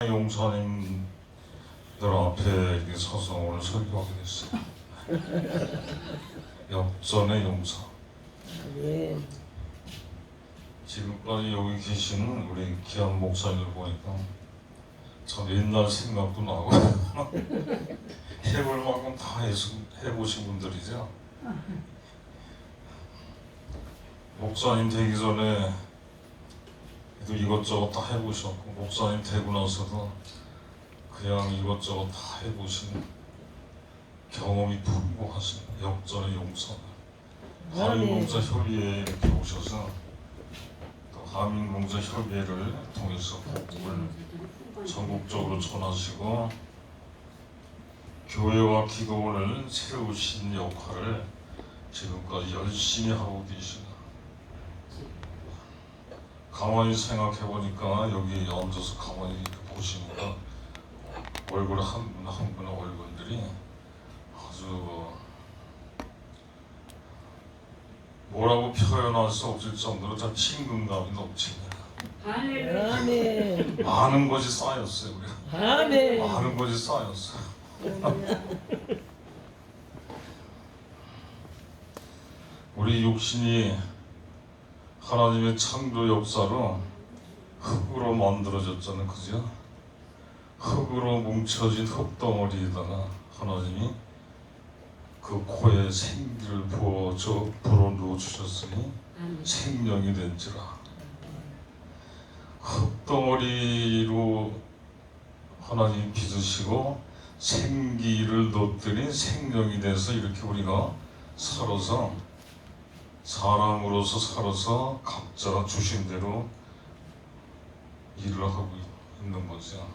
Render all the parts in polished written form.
용사님들 앞에 이렇게 서서 오늘 설교하게 됐어요. 역전의 용사. 예. 지금까지 여기 계시는 우리 귀한 목사님들 보니까 참 옛날 생각도 나고 해볼 만큼 다 해보신 분들이죠. 목사님 되기 전에 또 이것저것 다 해보셨고, 목사님 되고 나서도 그냥 이것저것 다 해보신 경험이 풍부하신 역전의 용사. 한인봉사협의회에 이렇게 오셔서 또 한인봉사협의회를 통해서 복음을 전국적으로 전하시고 교회와 기도원을 세우신 역할을 지금까지 열심히 하고 계십니다. 가만히 생각해보니까 여기 앉아서 가만히 보시니까 얼굴 한 분 한 분의 얼굴들이 아주 뭐라고 표현할 수 없을 정도로 참 친근감이 넘칩니다. 아멘. 많은 것이 쌓였어요. 우리가 아멘. 많은 것이 쌓였어요. 우리 육신이 하나님의 창조 역사로 흙으로 만들어졌잖아요. 그죠? 흙으로 뭉쳐진 흙덩어리에다가 하나님이 그 코에 생기를 불어넣어 주셨으니 생명이 된지라. 흙덩어리로 하나님이 빚으시고 생기를 넣었더니 생명이 돼서 이렇게 우리가 살아서 사람으로서 살아서 각자가 주신 대로 일을 하고 있는 거죠.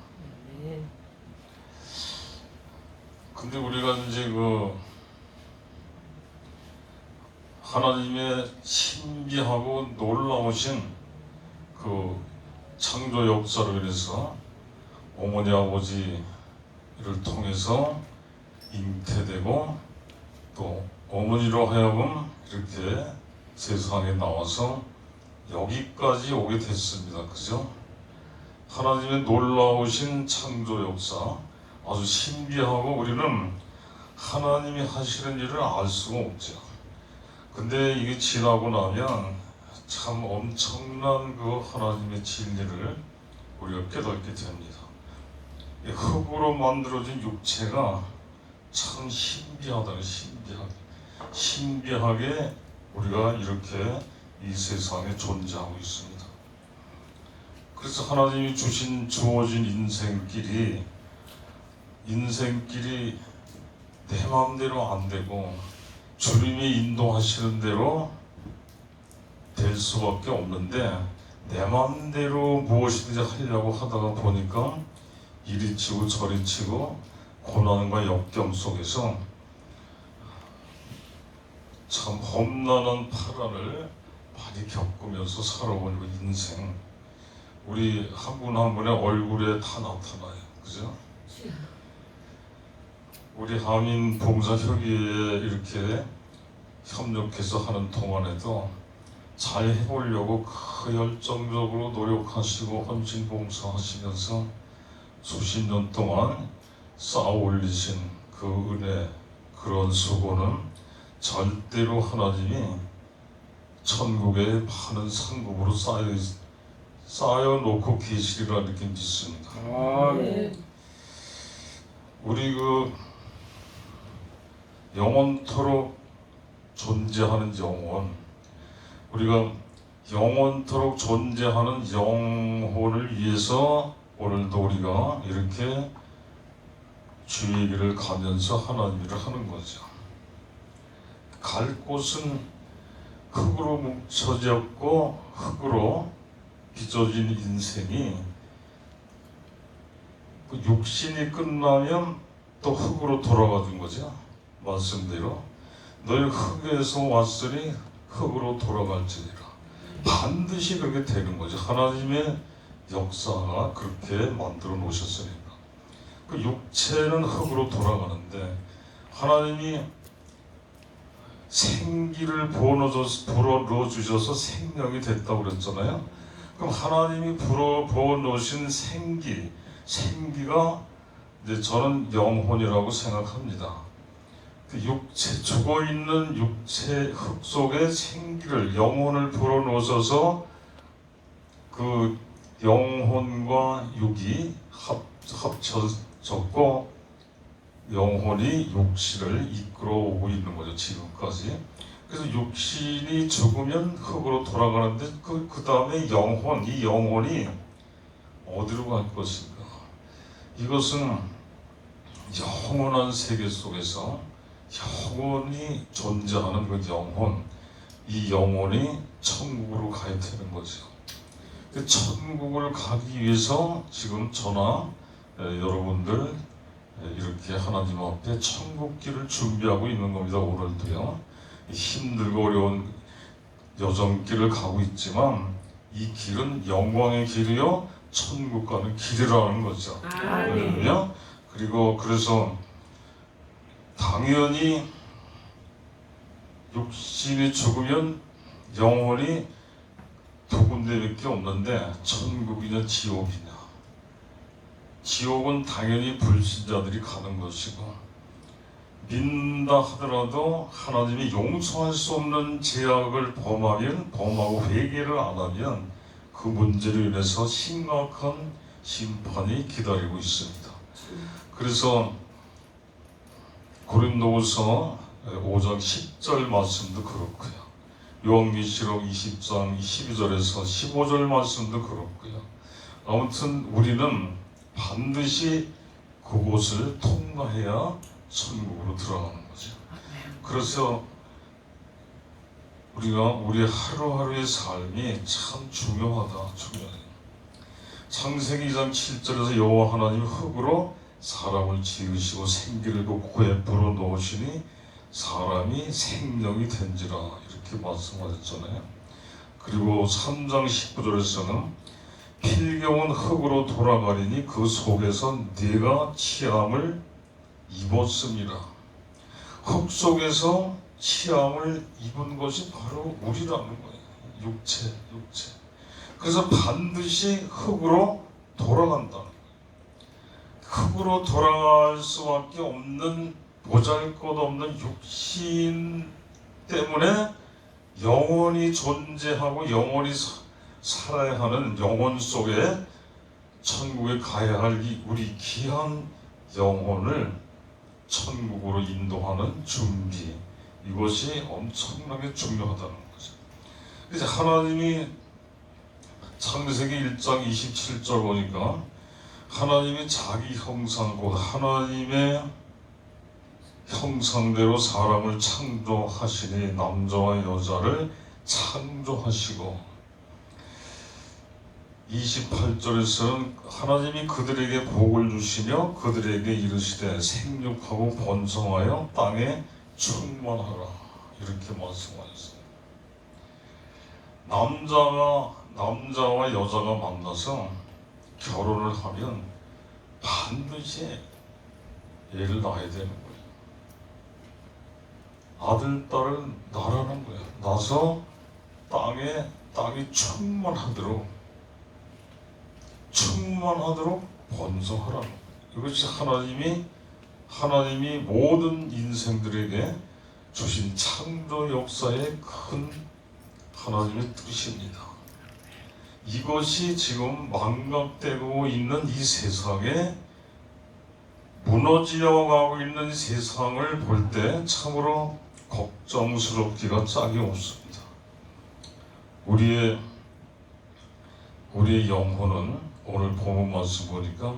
근데 우리가 이제 그 하나님의 신비하고 놀라우신 그 창조 역사로 인해서 어머니 아버지를 통해서 잉태되고 또 어머니로 하여금 이렇게 세상에 나와서 여기까지 오게 됐습니다. 그죠? 하나님의 놀라우신 창조 역사, 아주 신비하고 우리는 하나님이 하시는 일을 알 수가 없죠. 근데 이게 지나고 나면 참 엄청난 그 하나님의 진리를 우리가 깨닫게 됩니다. 이 흙으로 만들어진 육체가 참 신비하다. 신비하게 우리가 이렇게 이 세상에 존재하고 있습니다. 그래서 하나님이 주어진 인생길이 내 마음대로 안 되고 주님이 인도하시는 대로 될 수밖에 없는데 내 마음대로 무엇이든지 하려고 하다가 보니까 이리 치고 저리 치고 고난과 역경 속에서 참 험난한 파란을 많이 겪으면서 살아온 그 인생, 우리 한 분 한 분의 얼굴에 다 나타나요. 그죠? 우리 한인봉사협의회에 이렇게 협력해서 하는 동안에도 잘 해보려고 그 열정적으로 노력하시고 헌신봉사하시면서 수십 년 동안 쌓아 올리신 그 은혜, 그런 수고는 절대로 하나님이 천국에 많은 상급으로 쌓여놓고 계시리라 이렇게 믿습니다. 우리 그 영원토록 존재하는 영혼, 우리가 영원토록 존재하는 영혼을 위해서 오늘도 우리가 이렇게 주의 길을 가면서 하나님 일을 하는 거죠. 갈 곳은 흙으로 뭉쳐졌고 흙으로 빚어진 인생이 그 육신이 끝나면 또 흙으로 돌아가는 거죠. 말씀대로 너희 흙에서 왔으니 흙으로 돌아갈지니라. 반드시 그렇게 되는 거죠. 하나님의 역사가 그렇게 만들어 놓으셨으니까. 그 육체는 흙으로 돌아가는데 하나님이 생기를 불어넣어 주셔서 생명이 됐다고 그랬잖아요. 그럼 하나님이 부어 놓으신 생기, 생기가 이제 저는 영혼이라고 생각합니다. 그 육체, 죽어 있는 육체 흙 속에 생기를, 영혼을 불어넣어서 그 영혼과 육이 합쳐졌고 영혼이 육신을 이끌어오고 있는 거죠, 지금까지. 그래서 육신이 죽으면 흙으로 돌아가는데 그 다음에 영혼, 이 영혼이 어디로 갈 것인가? 이것은 영원한 세계 속에서 영원히 존재하는 그 영혼, 이 영혼이 천국으로 가야 되는 거죠. 그 천국을 가기 위해서 지금 저나 여러분들 이렇게 하나님 앞에 천국길을 준비하고 있는 겁니다. 오늘도요. 힘들고 어려운 여정길을 가고 있지만 이 길은 영광의 길이요 천국 가는 길이라는 거죠. 할렐루야. 그리고 그래서 당연히 육신이 죽으면 영혼이 두 군데밖에 없는데 천국이냐 지옥이냐. 지옥은 당연히 불신자들이 가는 것이고 믿는다 하더라도 하나님이 용서할 수 없는 죄악을 범하고 회개를 안 하면 그 문제로 인해서 심각한 심판이 기다리고 있습니다. 그래서 고린도후서 5장 10절 말씀도 그렇고요. 요한계시록 20장 12절에서 15절 말씀도 그렇고요. 아무튼 우리는 반드시 그곳을 통과해야 천국으로 들어가는 거죠. 그래서 우리 하루하루의 삶이 참 중요해요. 창세기 2장 7절에서 여호와 하나님 흙으로 사람을 지으시고 생기를 그 코에 불어넣으시니 사람이 생명이 된지라 이렇게 말씀하셨잖아요. 그리고 3장 19절에서는 필경은 흙으로 돌아가리니 그 속에서 네가 치암을 입었음이라. 흙 속에서 치암을 입은 것이 바로 우리라는 거예요. 육체. 그래서 반드시 흙으로 돌아간다. 흙으로 돌아갈 수밖에 없는 보잘것없는 육신 때문에 영원히 존재하고 영원히 살아야 하는 영혼 속에 천국에 가야 할 우리 귀한 영혼을 천국으로 인도하는 준비, 이것이 엄청나게 중요하다는 거죠. 그래서 하나님이 창세기 1장 27절 보니까 하나님이 자기 형상 곧 하나님의 형상대로 사람을 창조하시니 남자와 여자를 창조하시고 28절에서는 하나님이 그들에게 복을 주시며 그들에게 이르시되 생육하고 번성하여 땅에 충만하라 이렇게 말씀하셨어요. 남자와 여자가 만나서 결혼을 하면 반드시 애를 낳아야 되는 거예요. 아들, 딸을 낳으라는 거예요. 낳아서 땅이 충만하도록 번성하라는 거예요. 이것이 하나님이 모든 인생들에게 주신 창조 역사의 큰 하나님의 뜻입니다. 이것이 지금 망각되고 있는 이 세상에 무너져 가고 있는 세상을 볼 때 참으로 걱정스럽기가 짝이 없습니다. 우리의 영혼은 오늘 본문 말씀 보니까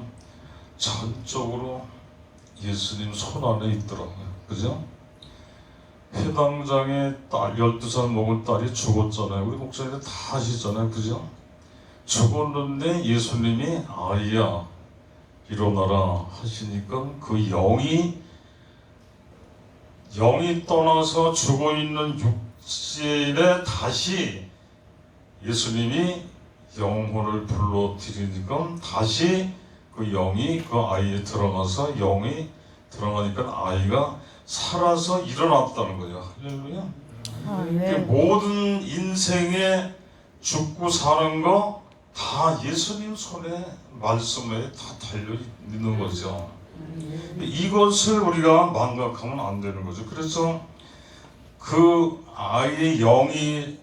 전적으로 예수님 손 안에 있더라고요. 그죠? 회당장의 딸, 12살 먹은 딸이 죽었잖아요. 우리 목사님들 다 아시잖아요. 그죠? 죽었는데 예수님이 아이야 일어나라 하시니까 그 영이 떠나서 죽어있는 육신에 다시 예수님이 영혼을 불러들이니까 다시 그 영이 그 아이에 들어가서 영이 들어가니까 아이가 살아서 일어났다는 거죠. 할렐루야. 모든 인생에 죽고 사는 거 다 예수님 손에 말씀에 다 달려 있는 거죠. 이것을 우리가 망각하면 안 되는 거죠. 그래서 그 아이의 영이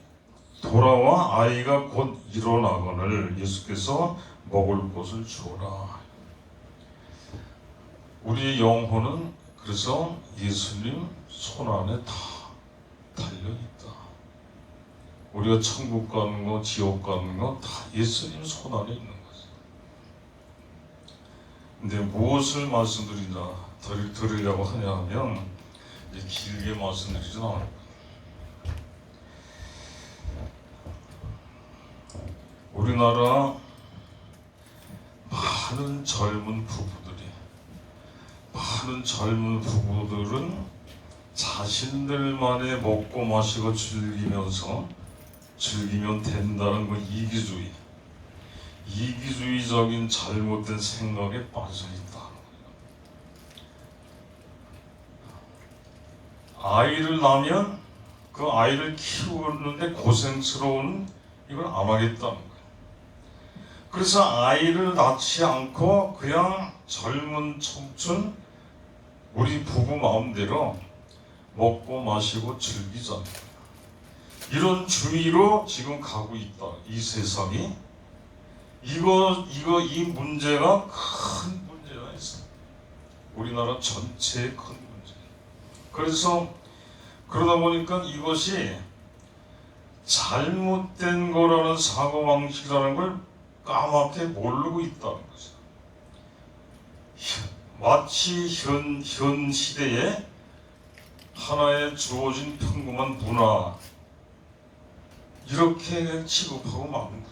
돌아와 아이가 곧 일어나거늘 예수께서 먹을 것을 주어라. 우리의 영혼은 그래서 예수님 손 안에 다 달려있다. 우리가 천국 가는 거, 지옥 가는 거 다 예수님 손 안에 있는 거죠. 근데 무엇을 들으려고 하냐 하면 이제 길게 말씀드리진 않을 거예요. 우리나라 많은 젊은 부부들은 자신들만의 먹고 마시고 즐기면 된다는 그 이기주의적인 잘못된 생각에 빠져있다. 아이를 낳으면 그 아이를 키우는데 고생스러운 이걸 안 하겠다는 거예요. 그래서 아이를 낳지 않고 그냥 젊은 청춘 우리 부부 마음대로 먹고 마시고 즐기자는 거예요. 이런 주의로 지금 가고 있다. 이 세상이 이 문제가 큰 문제가 있어요. 우리나라 전체의 큰 문제. 그래서 그러다 보니까 이것이 잘못된 거라는 사고방식이라는 걸 까맣게 모르고 있다는 거죠. 마치 현 시대에 하나의 주어진 평범한 문화 이렇게 취급하고 마는 거예요.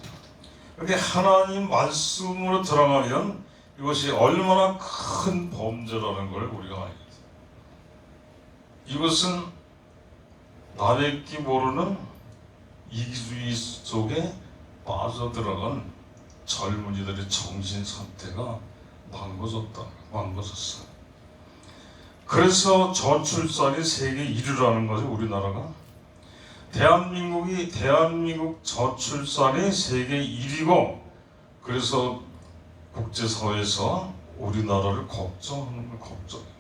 그런데 하나님 말씀으로 들어가면 이것이 얼마나 큰 범죄라는 걸 우리가 알게 돼요. 이것은 나밖에 모르는 이기주의 속에 빠져들어간 젊은이들의 정신 상태가 망가졌어요. 그래서 저출산이 세계 1위라는 거죠. 우리나라가 대한민국 저출산이 세계 1위고 그래서 국제사회에서 우리나라를 걱정하는 걱정이에요.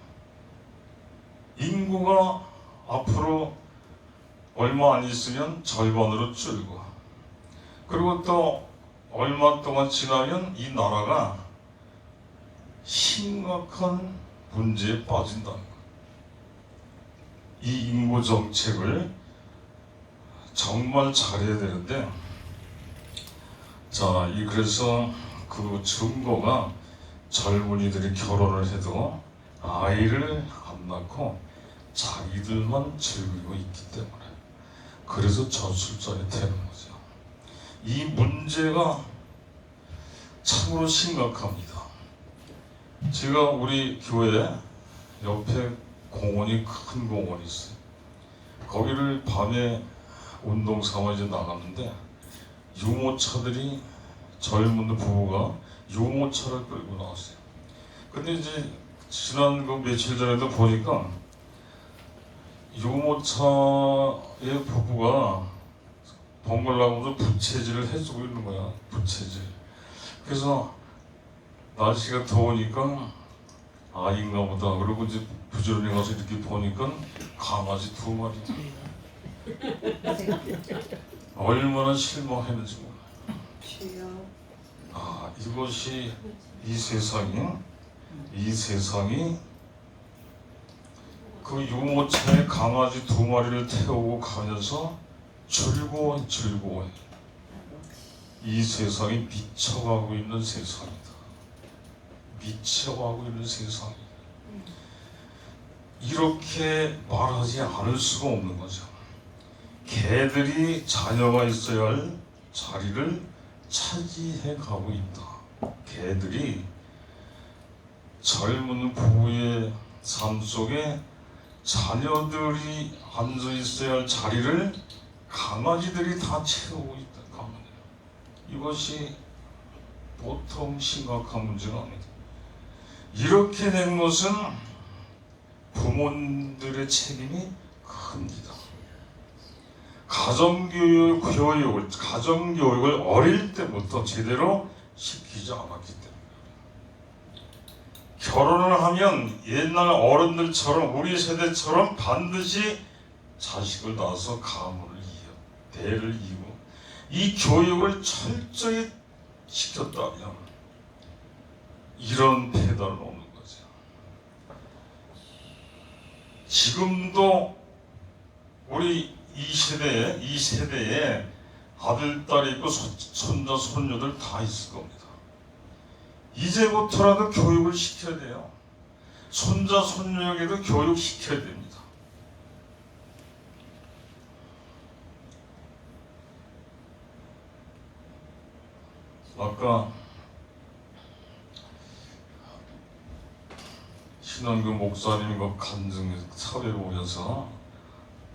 인구가 앞으로 얼마 안 있으면 절반으로 줄고 그리고 또 얼마 동안 지나면 이 나라가 심각한 문제에 빠진다는 거예요. 이 인구 정책을 정말 잘해야 되는데 그래서 그 증거가 젊은이들이 결혼을 해도 아이를 안 낳고 자기들만 즐기고 있기 때문에 그래서 저출산이 되는 거죠. 이 문제가 참으로 심각합니다. 제가 우리 교회 옆에 큰 공원이 있어요. 거기를 밤에 운동 삼아 이제 나갔는데 유모차들이 젊은 부부가 유모차를 끌고 나왔어요. 근데 이제 지난 그 며칠 전에도 보니까 유모차의 부부가 번갈아가면서 부채질을 해주고 있는 거야. 부채질. 그래서 날씨가 더우니까 아인가 보다. 그리고 이제 부지런히 가서 이렇게 보니까 강아지 2마리. 얼마나 실망했는지 몰라요. 이것이 이 세상이 그 유모차에 강아지 2마리를 태우고 가면서 즐거워해. 이 세상이 미쳐가고 있는 세상이다. 이렇게 말하지 않을 수가 없는 거죠. 개들이 자녀가 있어야 할 자리를 차지해 가고 있다. 개들이 젊은 부부의 삶 속에 자녀들이 앉아 있어야 할 자리를 강아지들이 다 채우고 있다. 이것이 보통 심각한 문제가 아니다. 이렇게 된 것은 부모들의 책임이 큽니다. 가정교육을 어릴 때부터 제대로 시키지 않았기 때문에 결혼을 하면 옛날 어른들처럼 우리 세대처럼 반드시 자식을 낳아서 가문을 대를 이고 이 교육을 철저히 시켰다면 이런 폐단은 없는 거죠. 지금도 우리 이 세대에 아들, 딸이 있고 손자, 손녀들 다 있을 겁니다. 이제부터라도 교육을 시켜야 돼요. 손자, 손녀에게도 교육시켜야 됩니다. 아까 신원교 목사님 그 간증 사회를 보면서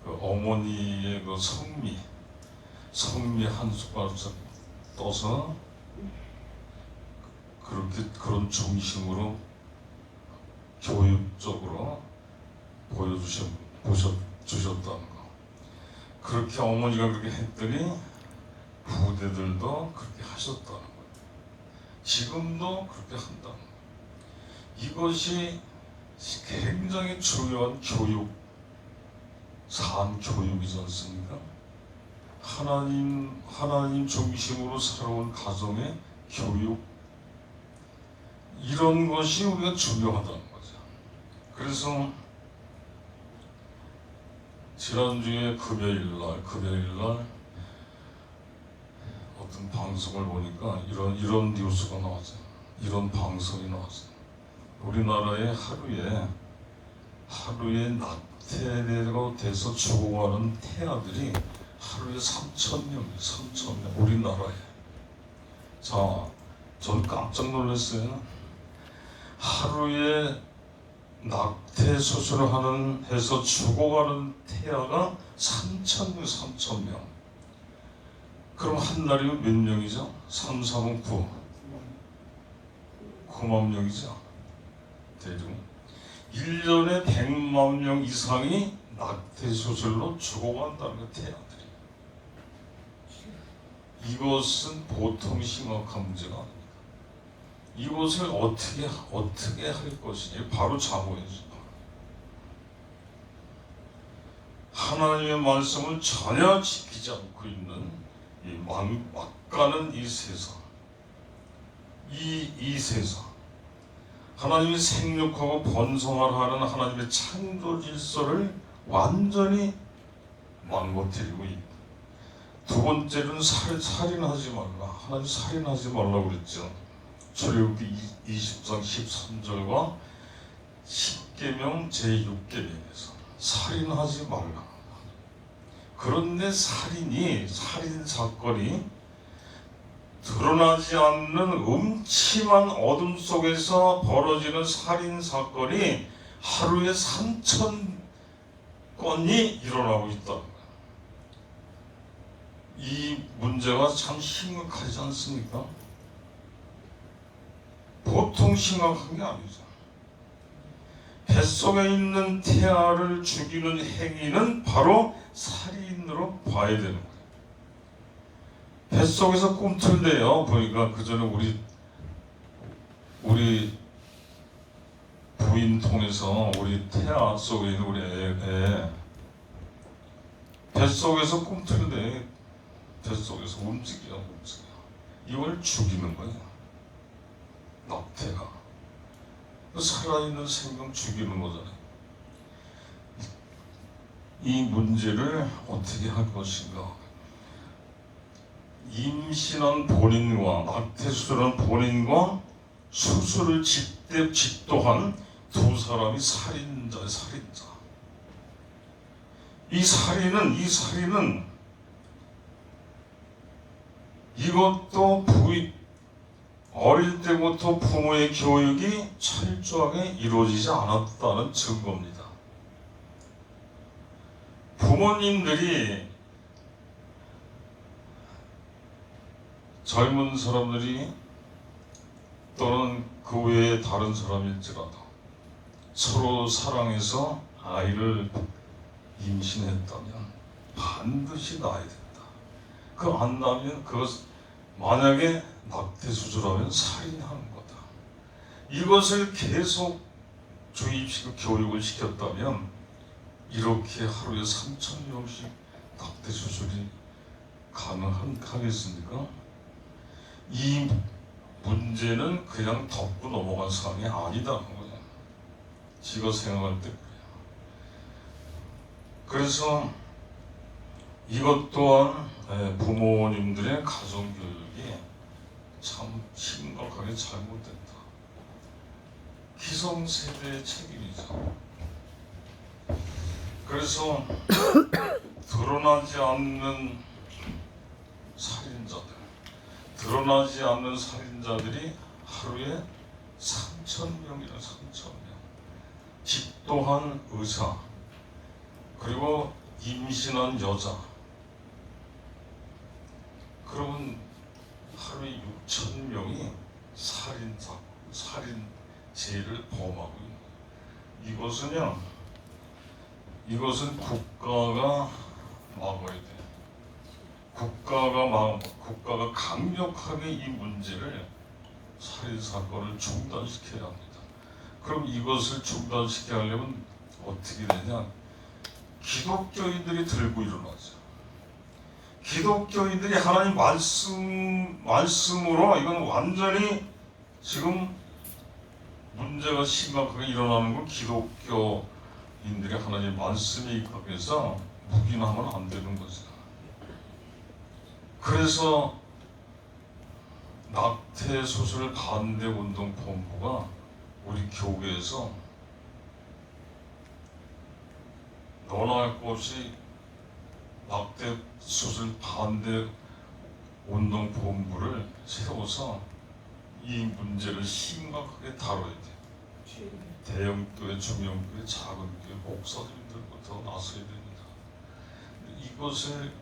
그 어머니의 그 성미 한 숟가락 떠서 그런 중심으로 교육적으로 보여주셨다는 거. 그렇게 어머니가 그렇게 했더니 부대들도 그렇게 하셨다는 거예요. 지금도 그렇게 한다는 거예요. 이것이 굉장히 중요한 산 교육이지 않습니까? 하나님 중심으로 살아온 가정의 교육, 이런 것이 우리가 중요하다는 거죠. 그래서 지난주에 금요일날 어떤 방송을 보니까 이런 뉴스가 나왔어요. 이런 방송이 나왔어요. 우리나라에 하루에 낙태가 돼서 죽어가는 태아들이 하루에 3,000명, 우리나라에. 자, 전 깜짝 놀랐어요. 하루에 낙태 수술을 해서 죽어가는 태아가 3,000명. 그럼 한 달이면 몇 명이죠? 3, 4은 9. 9만 명이죠. 대충 1년에 100만 명 이상이 낙태 수술로 죽어간다는 거, 태아들이. 이것은 보통 심각한 문제가 아닙니다. 이것을 어떻게 할 것이냐, 바로 자고야죠. 하나님의 말씀을 전혀 지키지 않고 있는 이 막가는 이 세상, 이 세상, 하나님이 생육하고 번성하라 하는 하나님의 창조 질서를 완전히 망가뜨리고 있다. 두 번째는 살인하지 말라. 하나님 살인하지 말라고 그랬죠. 출애굽기 20장 13절과 10계명 제6계명에서 살인하지 말라. 그런데 살인 사건이 드러나지 않는 음침한 어둠 속에서 벌어지는 살인 사건이 하루에 3,000건이 일어나고 있다. 이 문제가 참 심각하지 않습니까? 보통 심각한 게 아니죠. 뱃속에 있는 태아를 죽이는 행위는 바로 살인으로 봐야 되는 거예요. 뱃속에서 꿈틀대요. 보니까 그 전에 우리 부인 통해서 우리 태아 속에 있는 우리 애 뱃속에서 꿈틀대, 뱃속에서 움직여. 이걸 죽이는 거예요. 낙태가 살아있는 생명 죽이는 거잖아요. 이 문제를 어떻게 할 것인가? 임신한 본인과 낙태수술한 본인과 수술을 집도한 두 사람이 살인자. 이 살인은 이것도 어릴 때부터 부모의 교육이 철저하게 이루어지지 않았다는 증거입니다. 부모님들이, 젊은 사람들이 또는 그 외에 다른 사람일지라도 서로 사랑해서 아이를 임신했다면 반드시 낳아야 된다. 그 안 낳으면 그것 만약에 낙태수술하면 살인하는 거다. 이것을 계속 주입시키고 교육을 시켰다면 이렇게 하루에 3,000명씩 낙태수술이 가능하겠습니까? 이 문제는 그냥 덮고 넘어간 사항이 아니다는 거예요. 지가 생각할 때 그래요. 그래서 이것 또한 부모님들의 가정교육이 참 심각하게 잘못됐다. 기성세대의 책임이죠. 그래서 드러나지 않는 살인자들, 드러나지 않는 살인자들이 하루에 3,000명이나 3,000명. 집도한 의사, 그리고 임신한 여자. 그러면 하루에 6,000명이 살인죄를 범하고 있는 거예요. 이것은 국가가 막아야 돼. 국가가 강력하게 이 문제를 살인 사건을 중단시켜야 합니다. 그럼 이것을 중단시켜야 하려면 어떻게 되냐? 기독교인들이 들고 일어나죠. 기독교인들이 하나님 말씀으로 이건 완전히 지금 문제가 심각하게 일어나는 건 기독교인들이 하나님 말씀에 입각해서 묵인하면 안 되는 거죠. 그래서 낙태수술 반대운동본부가 우리 교회에서 너나 할 것 없이 낙태수술 반대운동본부를 세워서 이 문제를 심각하게 다뤄야 돼요. 대형교회, 중형교회, 작은교회 목사님들부터 나서야 됩니다. 이것을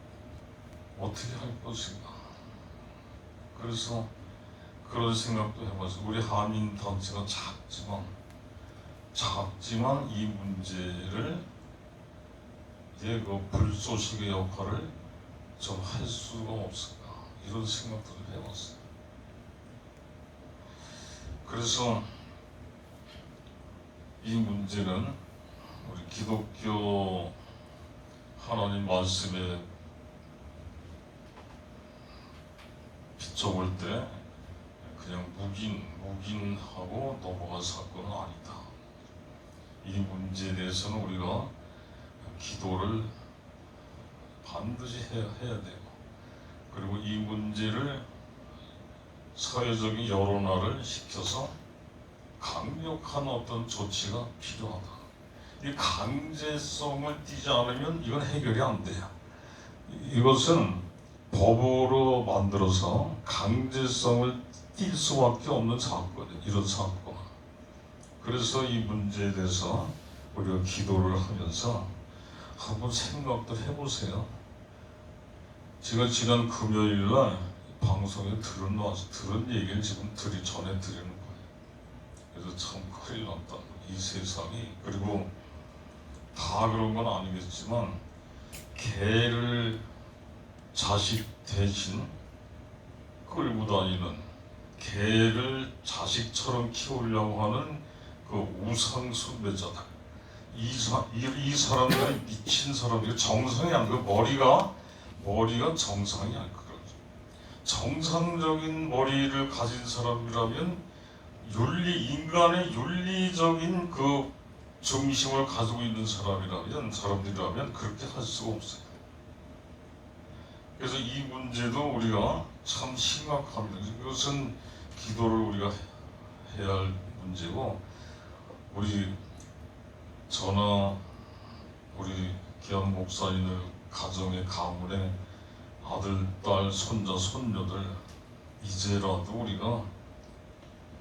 어떻게 할 것인가. 그래서 그런 생각도 해봤어요. 우리 한인 단체가 작지만 이 문제를 그 불쏘시개 역할을 좀 할 수가 없을까, 이런 생각들을 해봤어요. 그래서 이 문제는 우리 기독교 하나님 말씀에 비춰볼 때 그냥 묵인하고 넘어갈 사건은 아니다. 이 문제에 대해서는 우리가 기도를 반드시 해야 되고, 그리고 이 문제를 사회적인 여론화를 시켜서 강력한 어떤 조치가 필요하다. 이 강제성을 띠지 않으면 이건 해결이 안 돼요. 이것은 법으로 만들어서 강제성을 띌 수밖에 없는 사건이에요. 이런 사건. 그래서 이 문제에 대해서 우리가 기도를 하면서 한번 생각도 해보세요. 제가 지난 금요일날 방송에 들은 얘기를 지금 전해드리는 거예요. 그래서 참 큰일 났다. 이 세상이. 그리고 다 그런 건 아니겠지만 개를 자식 대신 끌고 다니는, 개를 자식처럼 키우려고 하는 그 우상 숭배자들, 이 사람들이 미친 사람들이 정상이 아니고 머리가 정상이 아니고, 정상적인 머리를 가진 사람이라면 인간의 윤리적인 그 중심을 가지고 있는 사람들이라면 그렇게 할 수가 없어요. 그래서 이 문제도 우리가 참 심각합니다. 이것은 기도를 우리가 해야 할 문제고, 저나 우리 귀한 목사님들 가정의 가문의 아들, 딸, 손자, 손녀들 이제라도 우리가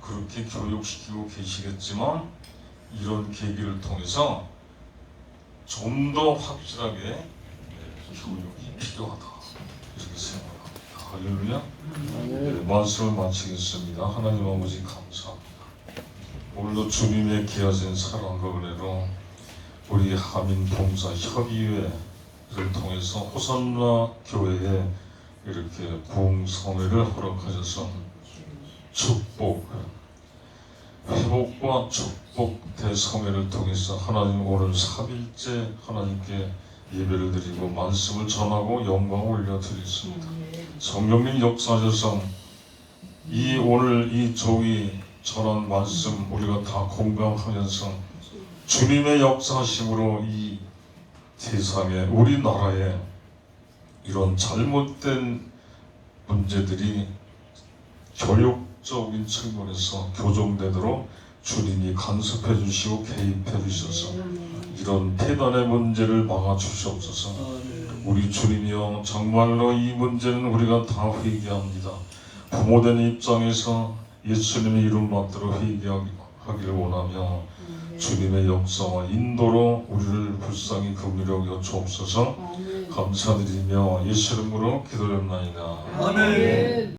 그렇게 교육시키고 계시겠지만 이런 계기를 통해서 좀 더 확실하게 교육이 필요하다, 이렇게 생각합니다. 할렐루야. 네, 말씀을 마치겠습니다. 하나님 아버지 감사합니다. 오늘도 주님의 기하신 사랑과 은혜로 우리 하민 봉사 협의회 이를 통해서 호산나 교회에 이렇게 부흥성회를 허락하셔서 축복, 회복과 축복 대성회를 통해서 하나님 오늘 3일째 하나님께 예배를 드리고 말씀을 전하고 영광을 올려드리겠습니다. 성령님 역사하셔서 이 오늘 이 조기 전한 말씀 우리가 다 공감하면서 주님의 역사하심으로 이 세상에 우리나라에 이런 잘못된 문제들이 교육적인 측면에서 교정되도록 주님이 간섭해 주시고 개입해 주셔서 이런 폐단의 문제를 막아 주시옵소서. 우리 주님이여 정말로 이 문제는 우리가 다 회개합니다. 부모된 입장에서 예수님의 이름 받들어 회개하기를 원하며 주님의 역사와 인도로 우리를 불쌍히 긍휼히 여겨 주옵소서. 감사드리며 예수 이름으로 기도드립나이다. 아멘.